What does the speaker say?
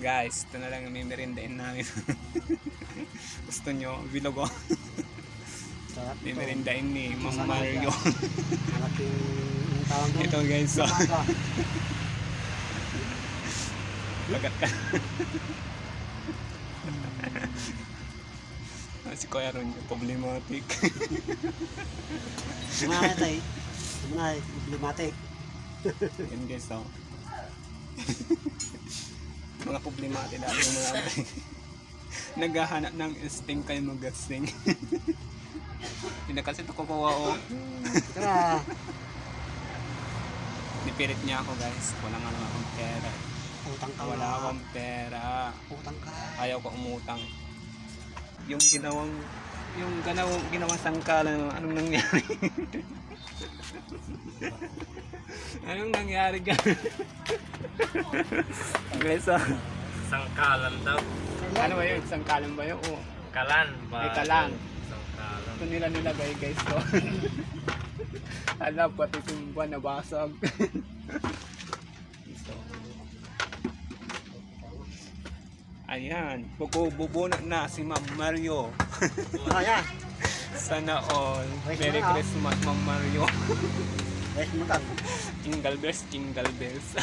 Guys, ito na lang yung mimerindahin namin. Gusto nyo, bilog oh. Sarap ito. Mimerindahin ni Mang Mario. Malaking tawag doon. Ito guys, oh. Umaga. Lagat ka. Si Kuya Ron, problematic. Sumanay tayo. Sumanay. Problematic. Yan guys, oh. Mga problematic dahil yung mga naghahanap ng sting kayo mag-sting. Hindi na kasi ito kukuha, oh. Tara. Nipirit niya ako guys. Wala nga naman akong pera. Utang ka. Wala akong pera. Utang ka. Ayaw ko umutang. Yung ginawang sangkalan, anong nangyari? Anong nangyari dyan? Guys, ah. Sangkalan daw. Ano ba yun? Sangkalan ba yun? Oo. Kalan ba? May kalan. Sangkalan. Ito nila nilagay guys to. Alam, pati yung buwan nabasag. So, ayan, bubunot na si Ma'am Mario. Kaya. Sana all. Wait Merry mo na. Christmas, Ma'am Mario. Wait mo lang. Jingle bells, jingle bells.